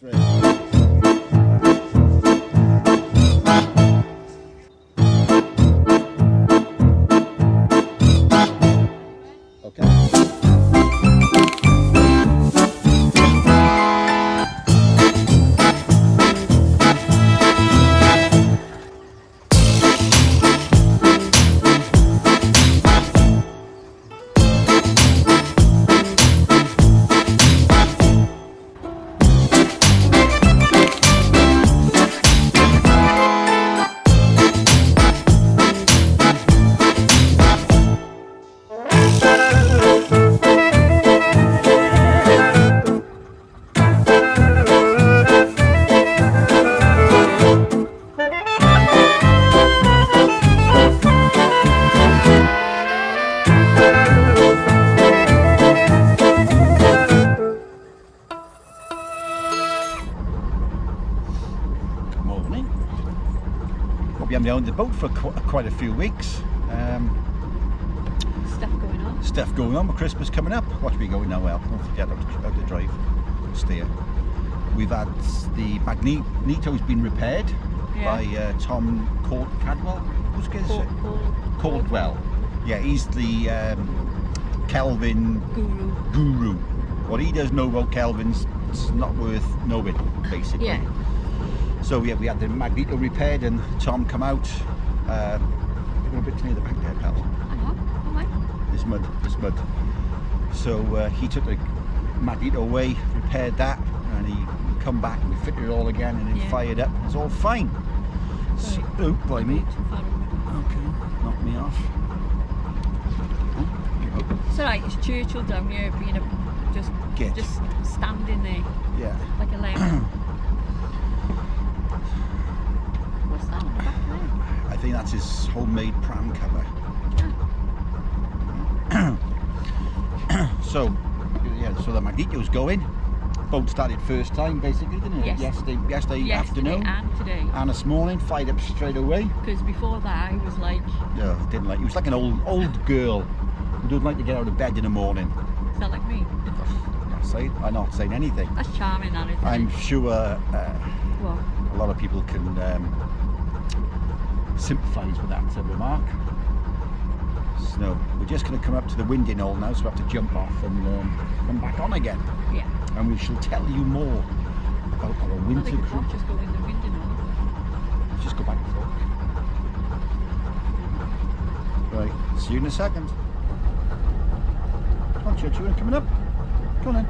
We haven't owned the boat for quite a few weeks. Stuff going on with Christmas coming up. What are we going now? Well, don't forget how to drive, steer. We've had the Magneto's been repaired by Tom Caldwell. Caldwell. Yeah, he's the Kelvin guru. What he does know about Kelvins, it's not worth knowing, basically. Yeah. So yeah, we had the Magneto repaired and Tom come out. You're a bit near the back there, pal. This mud. So he took the Magneto away, repaired that, and he come back and we fitted it all again and it fired up. It's all fine. So, oh, by me. Okay, knock me off. It's alright, it's Churchill down here being just standing there. Yeah. Like a lemon. What's that on the back there? I think that's his homemade pram cover. So the Magneto's going. Boat started first time basically, didn't it? Yes. Yesterday afternoon and today. And this morning, fired up straight away. Because before that I was like... Yeah, didn't like. He was like an old girl who doesn't like to get out of bed in the morning. Is that like me? I'm not saying anything. That's charming, that is. I'm sure a lot of people can sympathise with that remark. So we're just going to come up to the winding hole now, so we have to jump off and come back on again. Yeah. And we shall tell you more about our winter cruise. Well, just go in the winding hole. Let's just go back and forth. Right, see you in a second. Come on, Churchill, coming up. Come on in.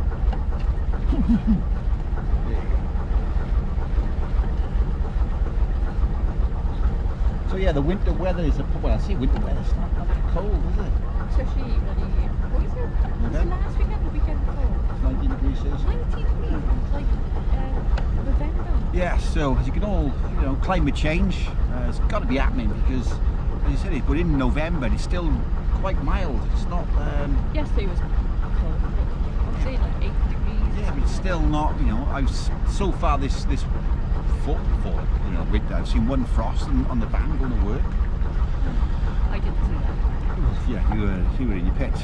So yeah, the winter weather is well, I say winter weather, it's not that cold, is it? Especially what is it? Was it last weekend or the weekend before? 19 degrees Celsius. 19 degrees, like November. Yeah, so as you can all, climate change, it's got to be happening because, as you said, we're in November and it's still quite mild. It's not. Yesterday was cold. I'd say like 8 degrees. Yeah, but it's still not. So far this winter, I've seen one frost on the van going to work. I didn't see that. Yeah, you were in your pit.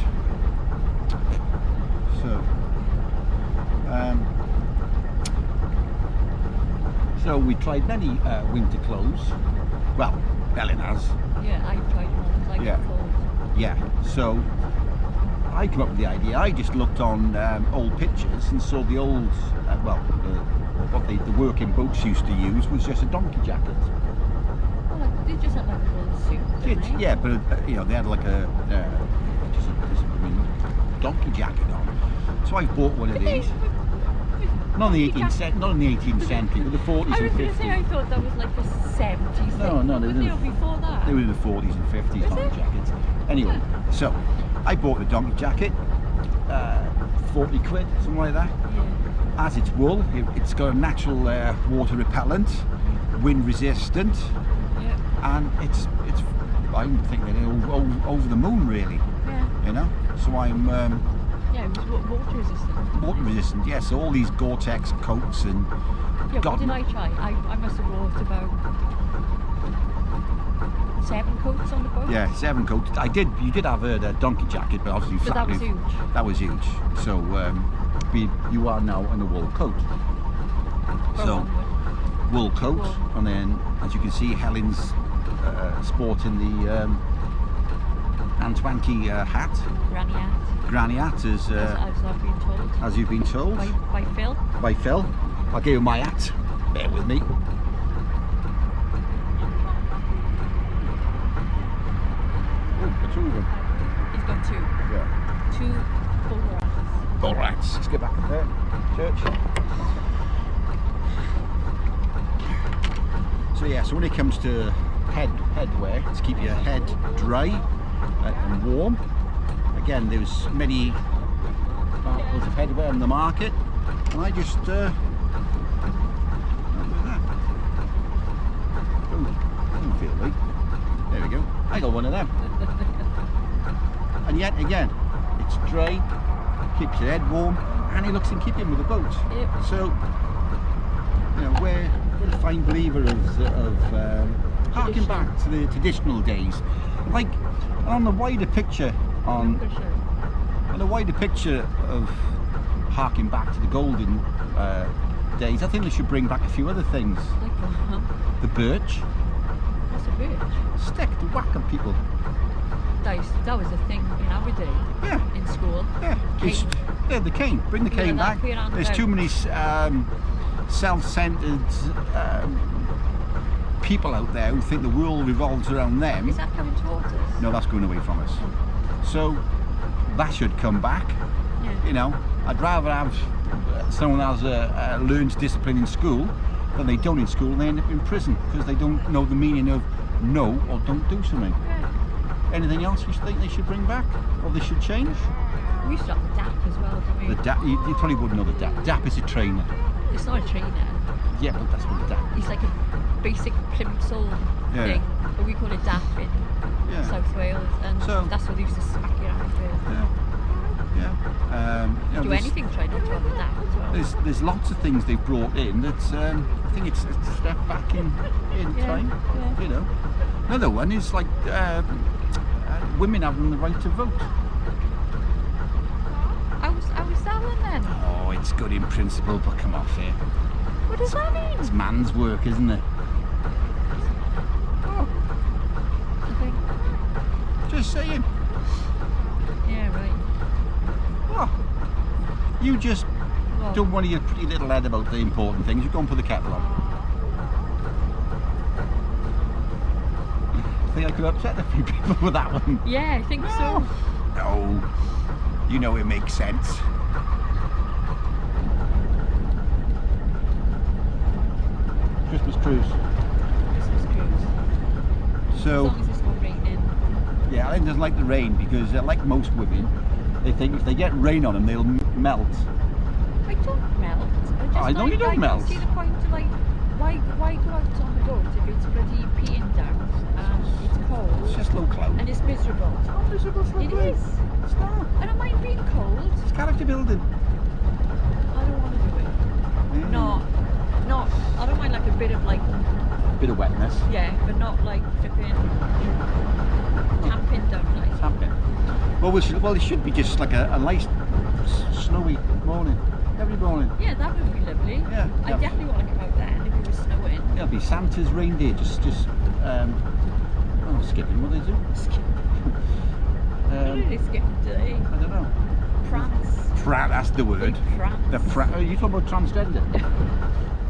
So we tried many winter clothes. Well, Ellen has. Yeah, I tried one. Like cold. Yeah. So I came up with the idea. I just looked on old pictures and saw the old, what the working boats used to use was just a donkey jacket. Well, they just had like a little suit, didn't they? Yeah, but they had like a donkey jacket on. So I bought one of these. Not in the 18th century, but the 40s and 50s. I was going to say, I thought that was like the 70s. No, they were before that. They were in the 40s and 50s donkey jackets. Anyway, so I bought the donkey jacket, 40 quid, something like that. Yeah. As it's wool, it's got a natural water repellent, wind resistant, and it's I'm thinking over the moon really. Yeah. So I'm. Yeah, it was water resistant. Water resistant, yes. So all these Gore-Tex coats and. Yeah, what did I try? I must have bought about 7 coats on the boat. Yeah, 7 coats. You did have a donkey jacket, but obviously that was huge. That was huge. So you are now in a wool coat. So wool coat, and then as you can see, Helen's sporting the Antwanky hat. Granny hat. Granny hat is as I've been told. As you've been told. By Phil. By Phil. I'll give you my hat. Bear with me. Oh, 2 of them. He's got 2. Yeah. 2 bowler hats. Bowler hats. Let's get back up there. Churchill. So yeah, so when it comes to headwear, to keep your head dry and warm, again, there's many articles of headwear on the market, and I just oh, doesn't feel right. There we go. I got one of them. And yet again, it's dry, keeps your head warm, and it looks in keeping with the boat. Yep. So, you know, we're a fine believer of harking back to the traditional days. Like on the wider picture, on the wider picture of harking back to the golden days, I think they should bring back a few other things. Like what? The birch. What's a birch? Stick to whacking people. That was a thing in our day. Yeah. In school. Yeah. Cane. Yeah, the cane. Bring the cane back. There's too many self-centered people out there who think the world revolves around them. Is that coming towards us? No, that's going away from us. So that should come back. Yeah. You know, I'd rather have someone who has learns discipline in school than they don't in school and they end up in prison because they don't know the meaning of no or don't do something. Yeah. Anything else you think they should bring back or they should change? We used to have the DAP as well, didn't we? The DAP, you probably wouldn't know the DAP. DAP is a trainer. It's not a trainer. Yeah, but that's what the DAP is. It's like a basic plimsoll thing, but we call it DAP in South Wales, and so, that's what they used to smack your ass with. Yeah. You know, do anything try not to have a DAP as well. There's lots of things they've brought in that's I think it's a step back in time. Yeah. You know, another one is like women having the right to vote. How was that one then? Oh, it's good in principle, but come off here. What does that mean? It's man's work, isn't it? Oh. Just saying. Yeah, right. Oh. You just don't want your pretty little head about the important things. You go and put the kettle on. I think I could upset a few people with that one. Yeah, I think so. No. You know it makes sense. Christmas cruise. Christmas cruise. So, as long as it's not raining. Yeah, I think doesn't like the rain because, like most women, they think if they get rain on them, they'll melt. I don't melt. I know you don't melt. I see the point of like, why go out on the boat if it's bloody peeing down and it's cold? It's just low cloud. And it's miserable. It's not miserable. It's It is. It's not. I don't mind being cold. It's character building. I don't want to do it. Yeah. No. I don't mind like a bit of like. Bit of wetness. Yeah, but not like flipping camping down like. Camping. Well, it should be just like a nice snowy morning. Every morning. Yeah, that would be lovely. Yeah. I definitely want to come out there if it was snowing. It'll be Santa's reindeer, skipping. What do they do? What did they skip today? I don't know. Prance. That's the word. Prance. Are you talking about transgender?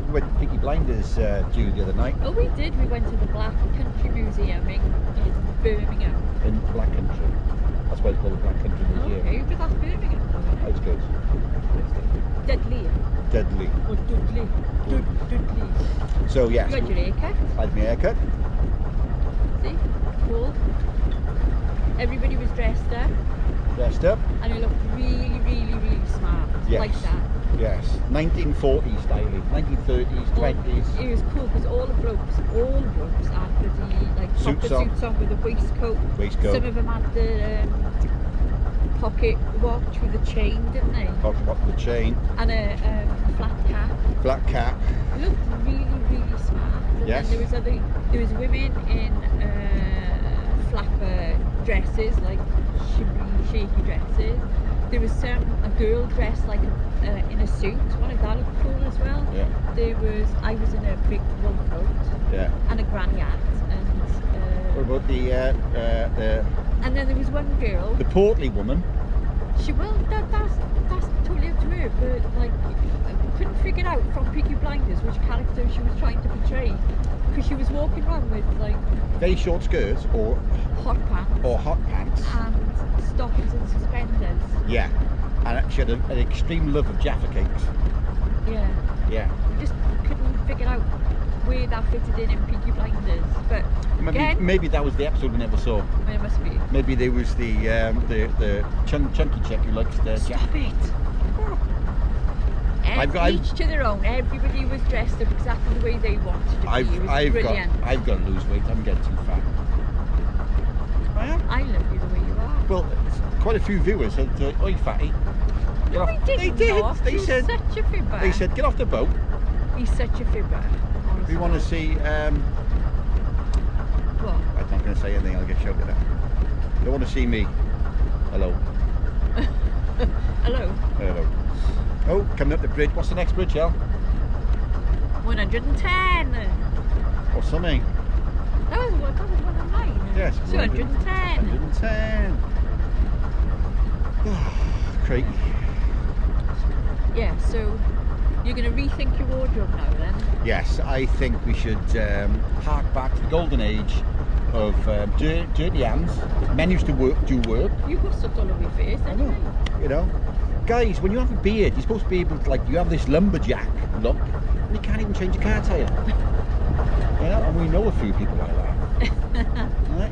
We went to Peaky Blinders due the other night. Oh, we did. We went to the Black Country Museum in Birmingham. In Black Country. That's why it's called the Black Country Museum. Okay, but that's Birmingham. That's good. Deadly. Or Dudley. Dudley. So yes. You had your haircut. I had my haircut. See? Cool. Everybody was dressed up. And it looked really, really, really smart. Yes. Like that. Yes. 1940s styling. 1930s, 20s. It was cool because all the blokes had bloody like proper suits on with a waistcoat. Some of them had the pocket watch with a chain, didn't they? Pocket watch with a chain. And a flat cap. Flat cap. It looked really, really smart. And yes. then there was women in flapper dresses, like shaky dresses. There was a girl dressed like in a suit. One of that looked cool as well. Yeah. I was in a big wool coat. Yeah. And a granny hat. And what about the and then there was one girl. the portly woman? That's totally up to her, but like I couldn't figure out from Peaky Blinders which character she was trying to portray, because she was walking around with like Very short skirts or hot pants and stockings and suspenders. Yeah, and she had an extreme love of Jaffa cakes. Yeah. Yeah. I just couldn't figure out where that fitted in Peaky Blinders, but maybe that was the episode we never saw. It must be. Maybe there was the chunky chick who likes the Stop it. Each to their own. Everybody was dressed up exactly the way they wanted to be. It was brilliant. I've got to lose weight. I'm getting too fat. I am. I love you the way you are. Well, quite a few viewers said, "Oi, fatty." No, they did. They said, such a fibber. They said, "Get off the boat." He's such a fibber. We want to see. What? I'm not going to say anything. I'll get shouted at. They want to see me. Hello. Hello. Hello. Oh, coming up the bridge. What's the next bridge, El? 110. Or something. That was 109. Yes. 210. 110. Crikey. Yeah, so you're going to rethink your wardrobe now then? Yes, I think we should hark back to the golden age of dirty hands. Men used to do work. You've got stuff all over your face, I know. You know, guys, when you have a beard, you're supposed to be able to, like, you have this lumberjack look, and you can't even change a car tire. You know, and we know a few people like that. Right?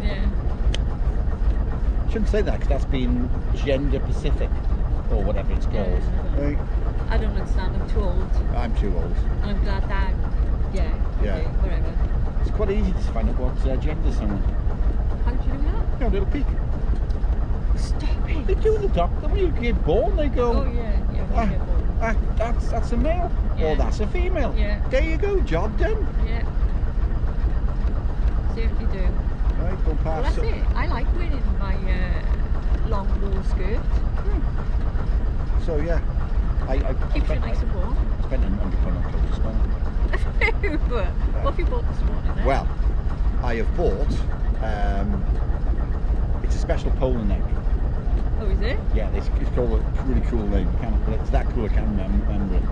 Yeah. Shouldn't say that because that's been gender specific or whatever it's called. Right? I don't understand. I'm too old. I'm too old. And I'm glad that. Yeah. Yeah. Okay, whatever. It's quite easy to find out what gender someone. How did you do that? You know, a little peek. Stop it. They do in the doctor when you get born. They go. Oh yeah, when you get born. That's a male, Yeah. or that's a female. Yeah. There you go. Job done. Yeah. Certainly do. Right, go Well, past. that's it. I like wearing my long wool skirt. So yeah, I Keeps you nice and warm. spent £100 on clothes this morning. What have you bought this morning then? Well, I have bought. It's a special Poland egg. Oh, is it? Yeah, it's called a really cool name. It's that cool. I can't remember it.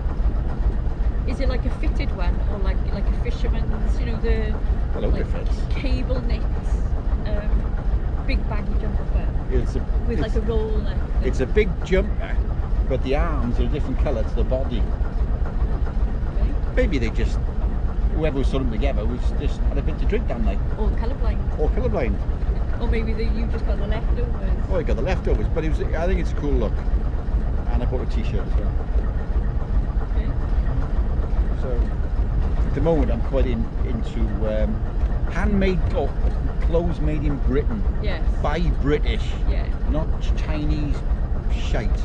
Is it like a fitted one, or like a fisherman's? You know, the It fits. cable knit, big baggy jumper with like a roll neck. It's a big jumper, but the arms are a different colour to the body. Okay. Maybe they just, whoever was putting them together was just had a bit to drink that night. Or colourblind. Or colourblind. Or maybe you just got the leftovers. Oh, I got the leftovers, but I think it's a cool look. And I bought a t-shirt as well. Okay. So, at the moment I'm quite into handmade clothes made in Britain. Yes. By British. Yeah. Not Chinese shite.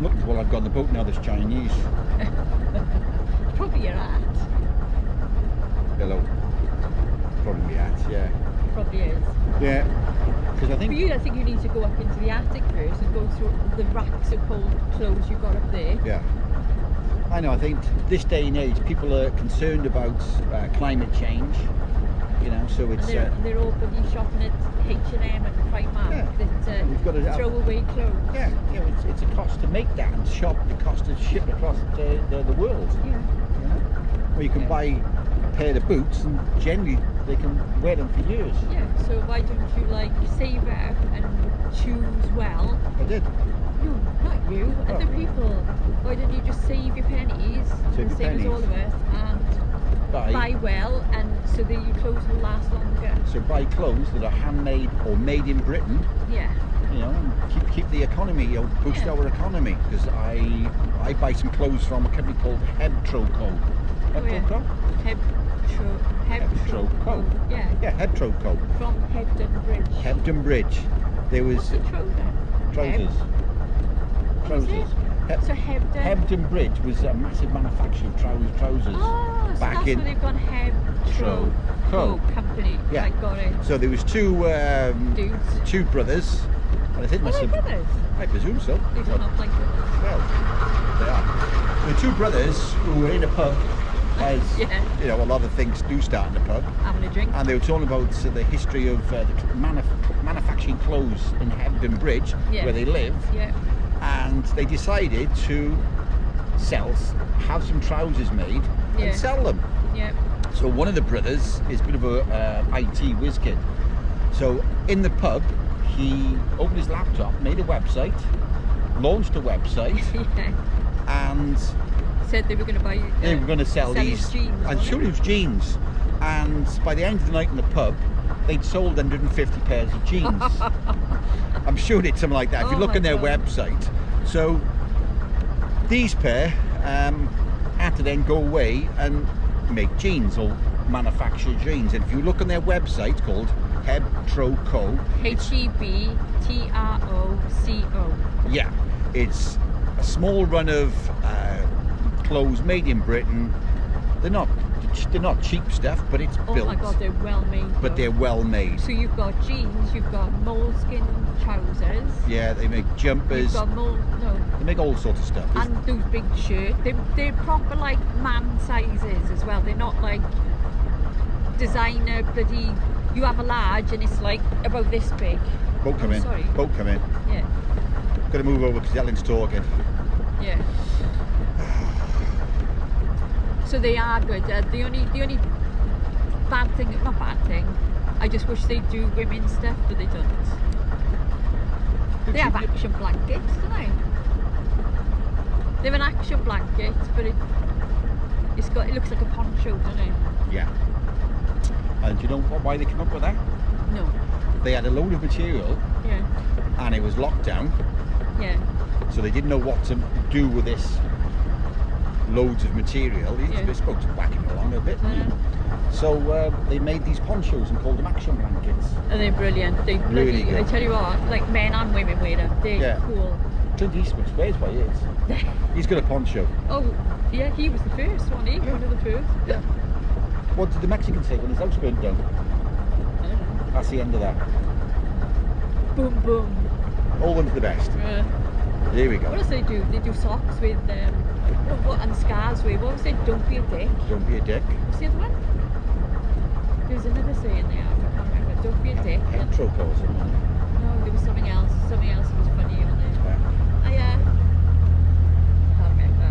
Look at what I've got on the boat now, there's Chinese. Probably your hat. Hello. Probably my hat, yeah. Probably is. Yeah. Because I think... For you, I think you need to go up into the attic first and go through the racks of cold clothes you've got up there. Yeah. I know, I think this day and age people are concerned about climate change, you know, so it's... And they're all bloody shopping at H&M and Primark that we've got to throw away clothes. Yeah, you know, it's a cost to make that and shop, the cost to ship across the world. Yeah. You know? Where you can buy a pair of boots and generally they can wear them for years. Yeah, so why don't you like save up and choose well? I did. No, not you, other people. Why don't you just save your pennies, Save your same as all of us, and buy well, and so that your clothes will last longer. So buy clothes that are handmade or made in Britain. Yeah. You know, and keep the economy, you know, boost our economy. Because I buy some clothes from a company called Hebtroco. Hebtroco? Hebtroco. Yeah. Yeah, Hebtroco. From Hebden Bridge. Hebden Bridge. There was trousers. Trousers. So Hebden Bridge was a massive manufacturer of trousers. Oh, so back that's in where they've gone Hebtroco company. Yeah. I got it. So there was two dudes. two brothers And I think Are they brothers? I presume so. They don't look like brothers. Well, they are. The two brothers who were in a pub, as you know, a lot of things do start in a pub. Having a drink. And they were talking about the history of the manufacturing clothes in Hebden Bridge, where they live. Yeah. And they decided to have some trousers made and sell them. Yeah. So one of the brothers is a bit of a IT whiz kid. So in the pub, he opened his laptop, made a website, launched a website, and said they were going to buy. They were going to sell these jeans. I'm sure it was jeans. And by the end of the night in the pub, they'd sold 150 pairs of jeans. I'm sure it's something like that. If you look on their website, so these pair had to then go away and make jeans or manufacture jeans. And if you look on their website, it's called Hebtroco. Hebtroco. Yeah, it's a small run of clothes made in Britain. They're not cheap stuff, but it's built. Oh my god, they're well made. But they're well made. So you've got jeans, you've got moleskin trousers. Yeah, they make jumpers. You've got they make all sorts of stuff. And those big shirts. They're proper like man sizes as well. They're not like designer bloody. You have a large and it's like about this big. Boat come in. Sorry. Boat come in. Yeah. Got to move over because Ellen's talking. Yeah. So they are good. The only bad thing, not bad thing, I just wish they do women's stuff, but they don't. They have action blankets, don't they? They have an action blanket, but it looks like a poncho, doesn't it? Yeah. And do you know why they came up with that? No. They had a load of material. Yeah. And it was locked down. Yeah. So they didn't know what to do with this. Loads of material. They're supposed to whack him along a bit. So they made these ponchos and called them action blankets. And they're brilliant. They really good. I tell you what, like men and women wear them. They're cool. Clint Eastwood swears by his. He's got a poncho. Oh, yeah, he was the first one. He was one of the first. Yeah. What did the Mexican say when his house burned down? I don't know. That's the end of that. Boom, boom. All one to the best. There we go. What else do they do? They do socks with and scarves with. What was it? Don't be a dick. Don't be a dick. What's the other one? There's another saying there. I can't remember. Don't be a dick. Hebtroco or something. No, there was something else. Something else that was funny on there. Yeah. Yeah. Can't remember.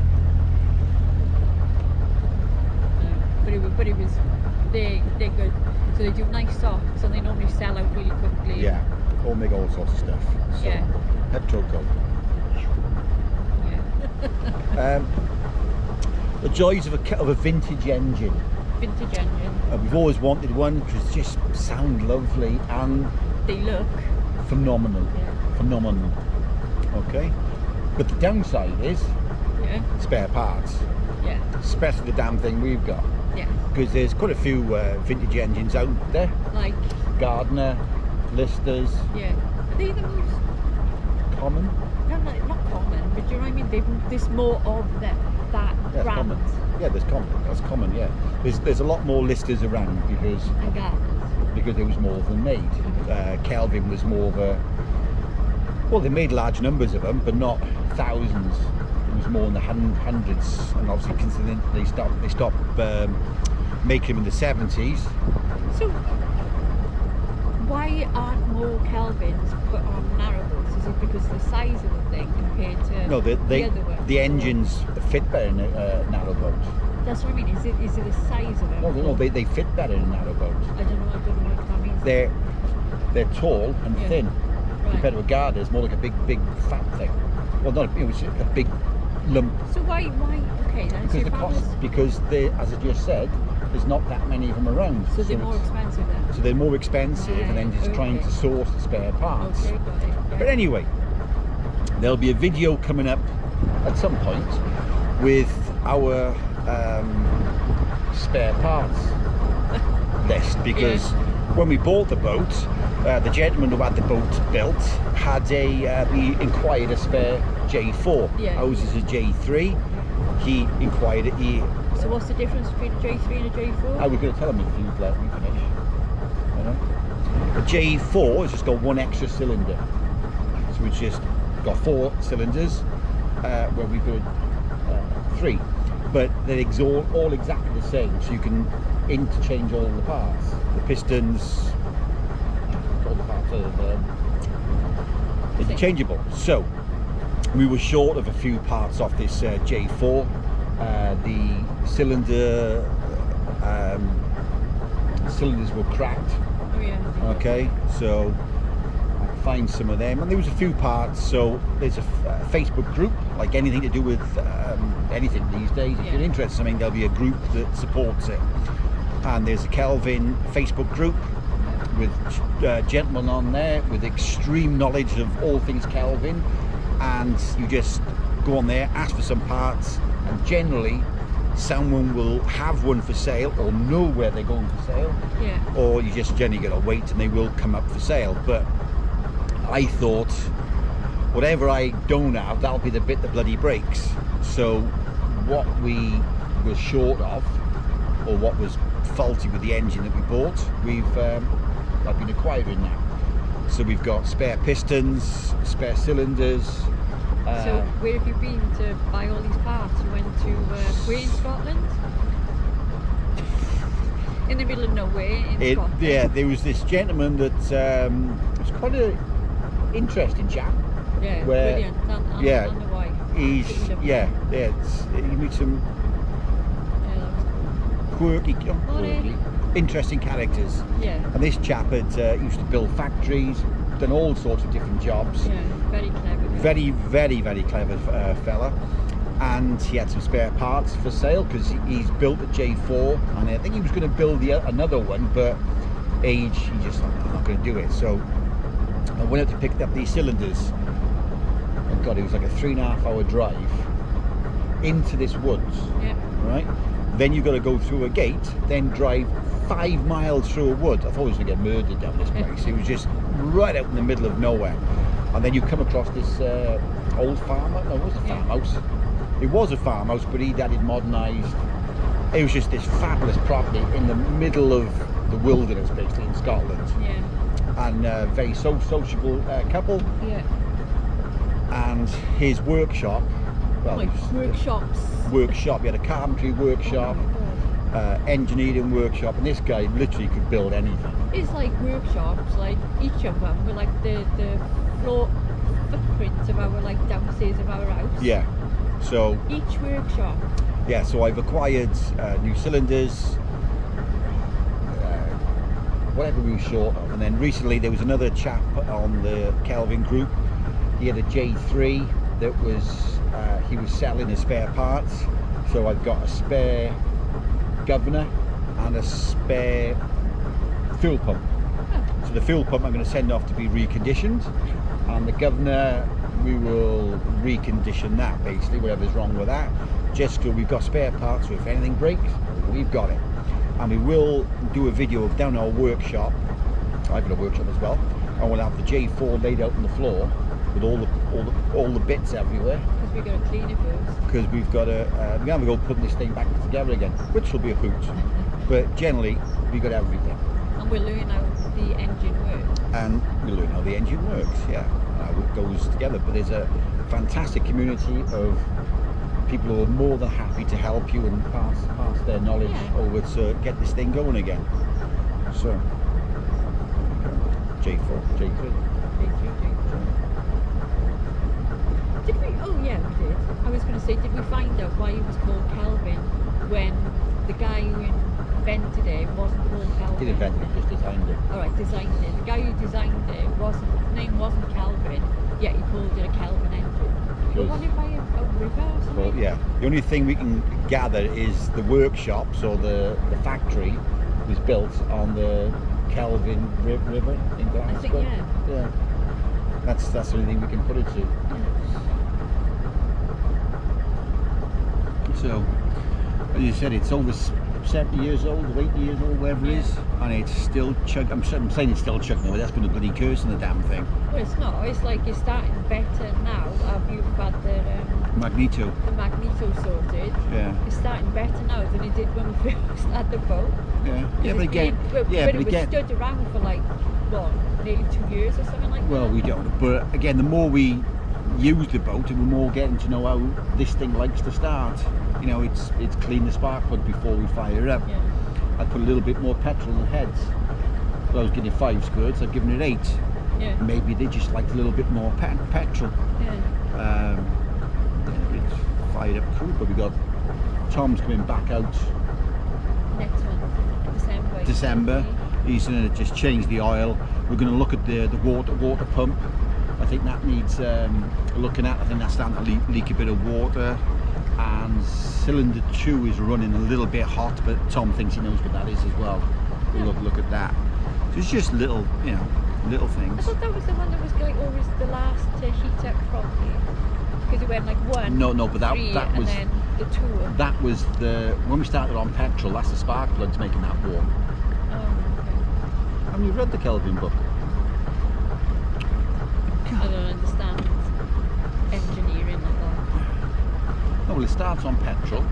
No. But it was. They're good. So they do nice socks and they normally sell out really quickly. Yeah. Or make all sorts of stuff. So, yeah. Hebtroco. Yeah. The joys of a vintage engine. Vintage engine. We've always wanted one because just sound lovely and they look phenomenal. Yeah. Phenomenal. Okay. But the downside is spare parts. Yeah. Especially the damn thing we've got. Yeah. Because there's quite a few vintage engines out there. Like Gardner, Listers. Yeah. Are they the most common? No, not common, but do you know what I mean? There's more of that brand. Common. Yeah, there's common. That's common. Yeah. There's a lot more Listers around because there was more of them made. Kelvin was more of a. Well, they made large numbers of them, but not thousands. It was more in the hundreds, and obviously considering they stopped making them in the 70s. So why aren't more Kelvins put on narrowboats? Is it because of the size of the thing compared to the other one? The engines fit better in a narrowboat. That's what I mean. Is it the size of it? No, they fit better in a narrowboat. I don't know what that means. They're tall and thin. Right. Compared to a Garda, it's more like a big fat thing. Well, not it's a big lump. So why? Okay, then. Because the cost. Because as I just said, there's not that many of them around. So they're more expensive then? So they're more expensive and then just trying to source the spare parts. Okay, got it. Yeah. But anyway, there'll be a video coming up at some point with our spare parts list because when we bought the boat, the gentleman who had the boat built had he inquired a spare J4. Yeah. Ours is a J3. He inquired it. So what's the difference between a J3 and a J4? I was going to tell him if you'd let me finish. You know? A J4 has just got one extra cylinder. So it's just got 4 cylinders where we put 3, but they're all exactly the same, so you can interchange all the parts, the pistons, all the parts are interchangeable. So we were short of a few parts off this J4. The cylinders were cracked. Oh yeah. Okay, so I find some of them, and there was a few parts. So there's a Facebook group, like anything to do with anything these days. If you're interested in something, there'll be a group that supports it. And there's a Kelvin Facebook group with gentlemen on there with extreme knowledge of all things Kelvin, and you just go on there, ask for some parts, and generally someone will have one for sale or know where they're going for sale, or you just generally gotta wait and they will come up for sale. But I thought, whatever I don't have, that'll be the bit that bloody breaks. So what we were short of, or what was faulty with the engine that we bought, I've been acquiring now. So we've got spare pistons, spare cylinders. So where have you been to buy all these parts? You went to where in Scotland? In the middle of nowhere in Scotland. Yeah, there was this gentleman that was quite an interesting chap. Yeah, where, brilliant. And the wife. You meet some quirky, interesting characters. Yeah. And this chap had used to build factories, done all sorts of different jobs. Yeah, very clever. Very, very, very clever fella. And he had some spare parts for sale because he's built a J4, and I think he was going to build another one, but he just thought, I'm not going to do it. So I went out to pick up these cylinders. And God, it was like a 3.5 hour drive into this woods. Yeah. Right? Then you've got to go through a gate, then drive 5 miles through a wood. I thought I was going to get murdered down this place. It was just right out in the middle of nowhere. And then you come across this old farmer. No, it was a farmhouse. It was a farmhouse, but he'd had it modernised. It was just this fabulous property in the middle of the wilderness, basically, in Scotland. Yeah. And very sociable couple. Yeah. And his workshop. Well, workshop. He had a carpentry workshop, engineering workshop, and this guy literally could build anything. It's like workshops, like each of them were like the floor footprints of our downstairs of our house. Yeah. So each workshop. Yeah. So I've acquired new cylinders, whatever we were short of, and then recently there was another chap on the Kelvin group. He had a J3 that was. He was selling his spare parts, so I've got a spare governor and a spare fuel pump. Oh. So the fuel pump I'm going to send off to be reconditioned, and the governor we will recondition that, basically whatever's wrong with that, just so we've got spare parts, so if anything breaks we've got it. And we will do a video of down our workshop. I've got a workshop as well, and we'll have the J4 laid out on the floor with all the bits everywhere. Because we've got to clean it first. Because we've got to go putting this thing back together again, which will be a hoot. But generally, we've got everything. And we'll learn how the engine works. And we'll learn how the engine works, yeah. How it goes together. But there's a fantastic community of people who are more than happy to help you and pass their knowledge over to get this thing going again. So, J4, J3. Did we? Oh yeah, we did. I was going to say, did we find out why it was called Kelvin when the guy who invented it wasn't called Kelvin? He didn't invent it, just designed it. All right, designed it. The guy who designed it his name wasn't Kelvin, yet he called it a Kelvin engine. Was it by a river or something? Well, yeah. The only thing we can gather is the workshops or the factory was built on the Kelvin River in Glasgow. I think, yeah. That's the only thing we can put it to. So, as you said, it's over 70 years old or 80 years old, whatever it is, and it's still chugging. I'm saying it's still chugging, but that's been a bloody curse in the damn thing. Well, it's not. It's like you're starting better now after you've had the magneto sorted. Yeah. It's starting better now than it did when we first had the boat. Yeah. Yeah, but again, it was stood around for like what? nearly 2 years or something like that. Well, we don't. But again, the more we use the boat, and we're more getting to know how this thing likes to start. You know, it's clean the spark plug before we fire it up. Yeah. I put a little bit more petrol in the heads. Well, I was giving it 5 squirts. I've given it 8. Yeah. Maybe they just liked a little bit more petrol. Yeah. It's fired up cool, but we got Tom's coming back out Next one, December. He's going to just change the oil. We're going to look at the water pump. I think that needs looking at. I think that's starting to leak a bit of water. And cylinder 2 is running a little bit hot, but Tom thinks he knows what that is as well. We'll look at that. So it's just little, you know, little things. I thought that was the one that was like always the last to heat up properly, because it went like 1, No, but that 3, was and then the 2. that was the when we started on petrol. That's the spark plugs making that warm. Oh, okay. Have you read the Kelvin book? I don't understand engineering like that. No, well, it starts on petrol.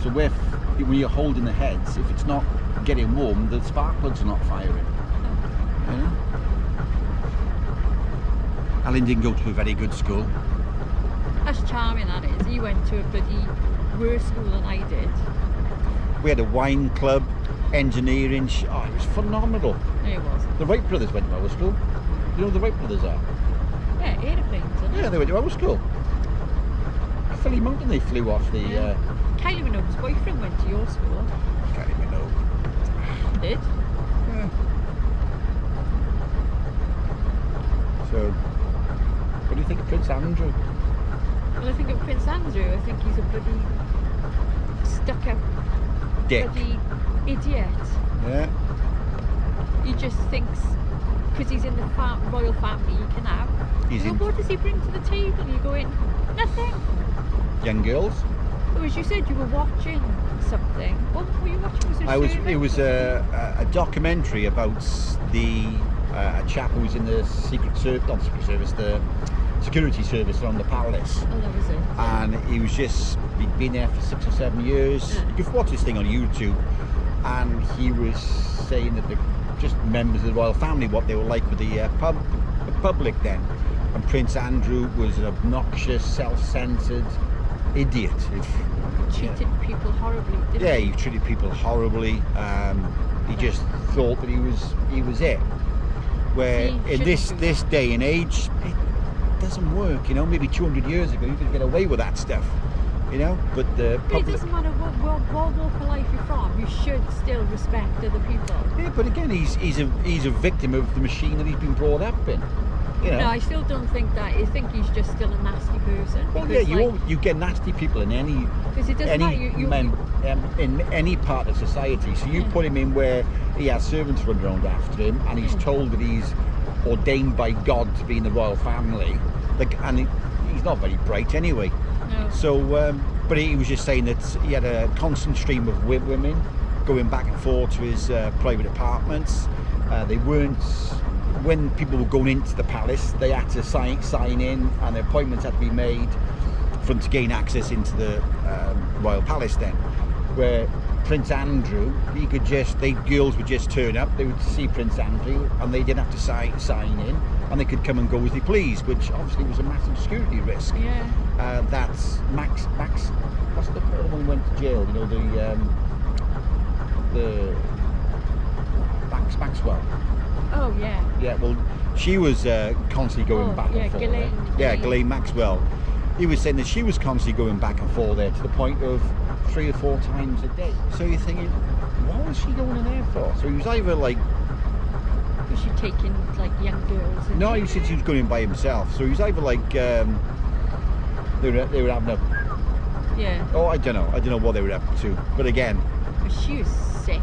So when you're holding the heads, if it's not getting warm, the spark plugs are not firing. Yeah? Alan didn't go to a very good school. That's charming, that is. He went to a bloody worse school than I did. We had a wine club, engineering. Oh, it was phenomenal. No, it wasn't. The Wright brothers went to our school. You know who the Wright brothers are? Yeah, aeroplanes, isn't it? Yeah, they went to our school. Philly Mountain, they flew off the. Kylie Minogue's boyfriend went to your school. Can't even know. Did? Yeah. So, what do you think of Prince Andrew? Well, I think of Prince Andrew, I think he's a bloody stuck-up Dick. bloody idiot. Yeah. He just thinks because he's in the royal family, he can have. What does he bring to the table? You go in, nothing. Young girls. Oh, as you said, you were watching something. What were you watching? It was a documentary about a chap who was in the Secret Service, not Secret Service, the security service on the palace. Oh, that was it. And he'd been there for 6 or 7 years. Yeah. You can watch this thing on YouTube. And he was saying that they're just members of the royal family, what they were like with the public then. And Prince Andrew was an obnoxious, self-centered idiot. Treated people horribly, didn't Yeah, he? he treated people horribly. He just thought that he was it. Where in this day and age, it doesn't work. You know, maybe 200 years ago you could get away with that stuff. You know, but the But it doesn't matter what walk of life you're from. You should still respect other people. Yeah, but again, he's a victim of the machine that he's been brought up in. You know? No, I still don't think that. I think he's just still a nasty person. Well, yeah, you get nasty people in any in any part of society. So you put him in where he has servants running around after him, and he's told that he's ordained by God to be in the royal family. And he's not very bright anyway. No. So, but he was just saying that he had a constant stream of women going back and forth to his private apartments. They weren't. When people were going into the palace, they had to sign in, and the appointments had to be made for them to gain access into the royal palace. Then, where Prince Andrew, girls would just turn up, they would see Prince Andrew, and they didn't have to sign in, and they could come and go as they pleased, which obviously was a massive security risk. Yeah. That's Max. What's the one who went to jail? You know, the Maxwell. Oh yeah. Yeah, well, she was constantly going back and forth. Ghislaine Maxwell. He was saying that she was constantly going back and forth there to the point of 3 or 4 times a day. So you're thinking, what was she going in there for? So he was either like... Was she taking like young girls? No, he said she was going in by himself. So he was either like... they were having a... Yeah. Oh, I don't know what they were up to. But again... She was sick.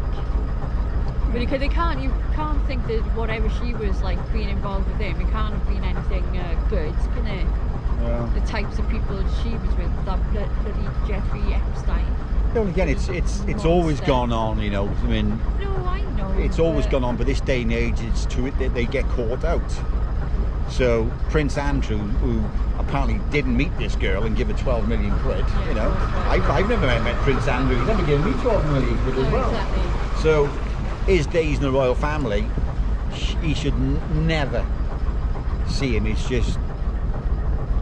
Because you can't think that whatever she was like being involved with him, it can't have been anything good, can it? Yeah. The types of people she was with, that bloody Jeffrey Epstein. Well, again, it's always gone on, you know. I mean, no, I know. It's always gone on, but this day and age, it's to it that they get caught out. So Prince Andrew, who apparently didn't meet this girl and give her 12 million quid, you know, I've never met Prince Andrew. He's never given me 12 million quid as well. Exactly. So his days in the royal family, he should never see him. It's just.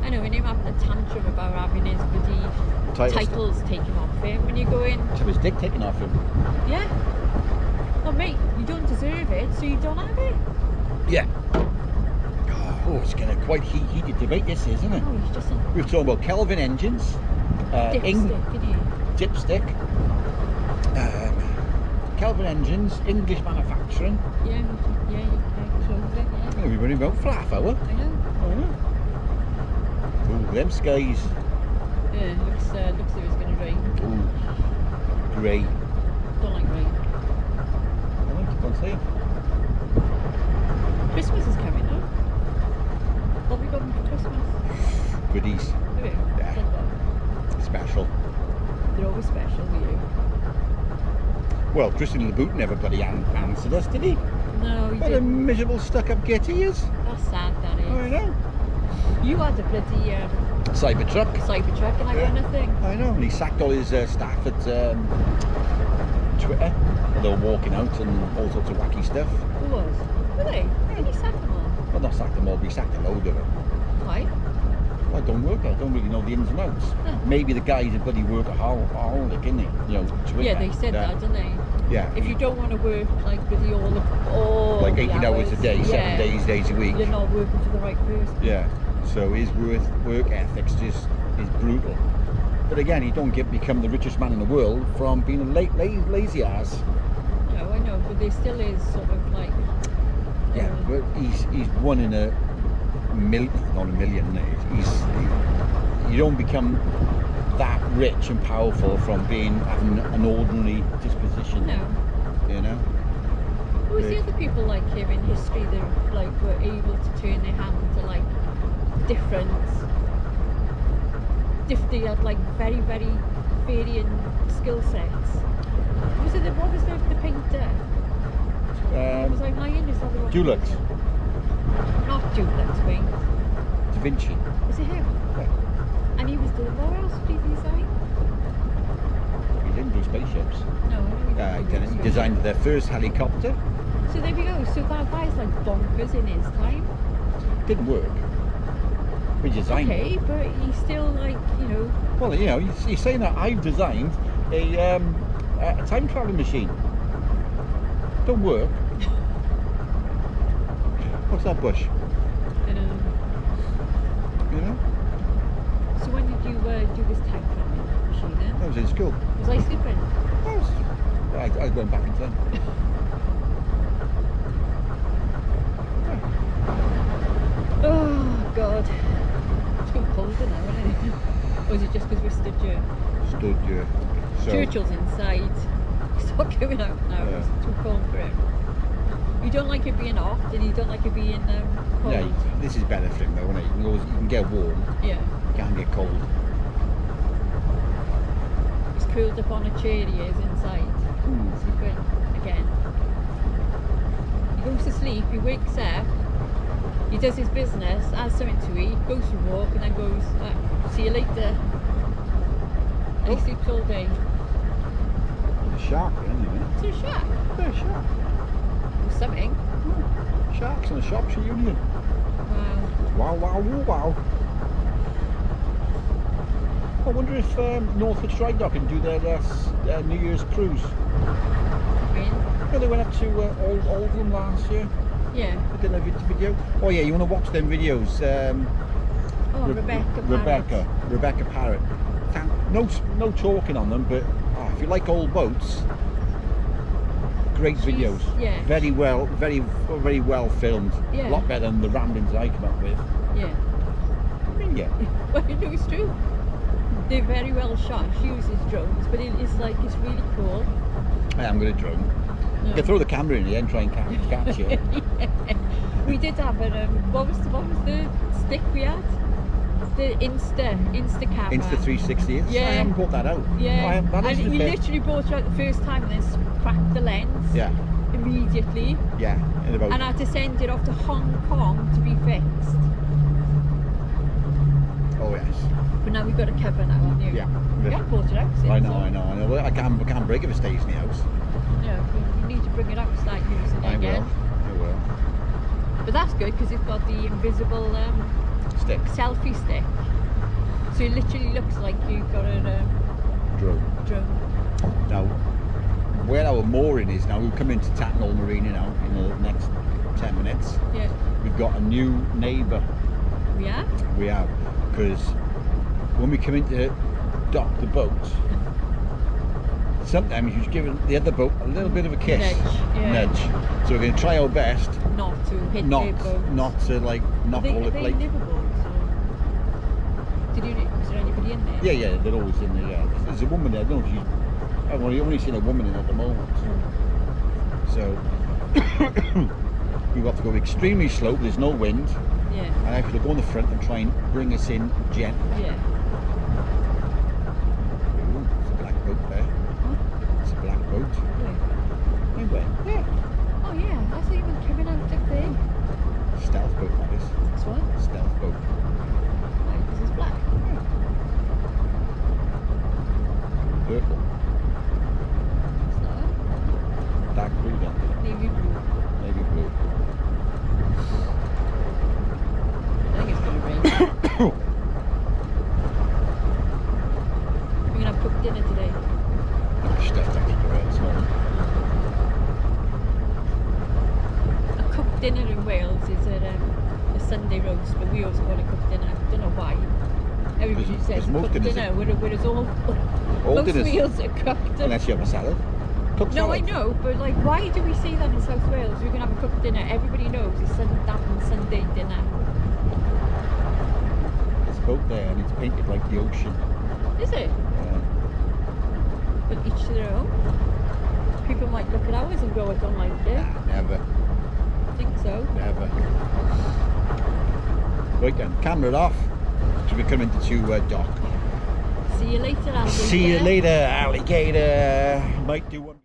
I know, and him having a tantrum about having his bloody titles taken off him when you go in. To his dick taken off him. Yeah. Well, mate, you don't deserve it, so you don't have it. Yeah. Oh, it's getting a quite heated debate, this is, isn't it? Oh, he's just a We've talked about Kelvin engines, dipstick. Kelvin engines, English manufacturing. Yeah, clothing, yeah. We're running about flat hour. I know. Oh, them skies. Yeah, looks like it's going to rain. Oh, grey. Don't like rain. I think keep on saying. Christmas is coming up. What have we got for Christmas? Goodies. Okay. Yeah. Special. They're always special with you. Well, Tristan LeBoot never bloody answered us, did he? No, he What a didn't. miserable stuck-up git he is. That's sad, that is. I know. You had a bloody Cybertruck. Cybertruck and I got nothing. I know, and he sacked all his staff at Twitter. They were walking out and all sorts of wacky stuff. Who was? Were they? Did he sack them all? Well, not sacked them all, but he sacked a load of them. Why? Well, I don't work there. I don't really know the ins and outs. Huh. Maybe the guys that bloody work at Holic, isn't they? You know, Twitter. Yeah, they said that, didn't they? Yeah. If you don't want to work like bloody all like the 18 hours a day, 7 days a week. You're not working for the right person. Yeah. So his work ethics just is brutal. But again, he don't become the richest man in the world from being a lazy ass. No, I know, but there still is sort of like. Yeah, but he's one in a million, not a million. You don't become that rich and powerful from having an ordinary disposition. No. You know. Who was the other people like him in history that like were able to turn their hand to like different? They had like very varying skill sets. What was the painter? What was I lying? Is that the one? Dulux. Not Dulux, wait. Da Vinci. Was it him? Yeah. And he was doing what else did he design? He didn't do spaceships. No, I know he didn't. He designed their first helicopter. So there we go. So that guy's like bonkers in his time. Didn't work. He designed it. Okay, but he's still like, you know. Well, you know, he's saying that I've designed a time traveling machine. Don't work. What's that bush? You know? So when did you do this time traveling machine then? I was in school. Was I sleeping? I was going back in time. Oh God. It's getting colder now, isn't it? Or is it just because we're stood here? Stood here. So, Churchill's inside. He's not going out now. Yeah. It's too cold for him. You don't like it being hot, and you don't like it being cold. yeah, this is better for him though, isn't it? You can get warm. Yeah. You can't get cold. He's curled up on a chair, he is inside. Sleeping again. He goes to sleep, he wakes up, he does his business, has something to eat, goes for a walk, and then goes, see you later. And he sleeps all day. There's a shark there, isn't there? Is there a shark? There's a shark. Or something. Sharks in the Shropshire Union. Wow. Wow, wow, wow. I wonder if Northwood Strike Dock can do their New Year's cruise. Really? Well, they went up to Oldham last year. Yeah. They did a video. Oh yeah, you want to watch them videos? Rebecca Parrott. No talking on them, but if you like old boats, great videos. Yeah. Very well filmed. Yeah. A lot better than the ramblings I come up with. Yeah. I mean, yeah. Well, no, it's true. They're very well shot. She uses drones, but it's really cool. I am going to drone. No. You can throw the camera in the end, try and catch it. Yeah. We did have what was the stick we had? The Insta camera. Insta 360. Yeah. I haven't brought that out. Yeah. That And is he literally brought it out the first time and then cracked the lens. Yeah. Immediately. Yeah. In about. And I had to send it off to Hong Kong to be fixed. Oh yes. But now we've got a cover now, haven't you? Yeah. You haven't brought it out since. I know. I can't break if it stays in the house. Yeah, you need to bring it out and start using it again. I will. But that's good because it's got the invisible Stick. selfie stick. So it literally looks like you've got a drone. Now, where our mooring is now, we've come into Tattenhall Marina now in the next 10 minutes. Yeah. We've got a new neighbour. We are? We have, because when we come into dock the boat, sometimes you're giving the other boat a little bit of a kiss. Nudge. So we're going to try our best Not to hit not their boats. not to like knock all the plate. Are they liveaboards? Was there anybody in there? Yeah, they're always in there. Yeah. There's a woman there. I don't know if she's. I've only seen a woman in at the moment. So we have to go extremely slow. There's no wind. Yeah. And I have to go on the front and try and bring us in gently. Yeah. Ooh, it's a black boat there. Huh? It's a black boat. Where? Anyway, yeah. Oh yeah, I thought you were coming out up there. Stealth boat, that is. This one? Stealth boat. Why? Because it's black. Purple. It's not. Dark blue then. Navy blue. Navy blue. I think it's going to rain. We're going to have cooked dinner today. Stuffed extra red this morning. A cooked dinner in Wales is a Sunday roast, but we also call it cooked dinner. I don't know why. Everybody says most cooked dinners dinner, whereas all most dinners, meals are cooked. unless you have a salad. Cooked No, salad. I know, but like, why do we say that in South Wales? We're gonna have a cooked dinner. Everybody knows it's Sunday dinner. It's boat there and it's painted like the ocean. Is it? Yeah. But each to their own. People might look at ours and go, I don't like it. Nah, never. I think so. Never. Right then, camera off. So we're coming to dock. See you later, alligator. See you later, alligator. Might do one.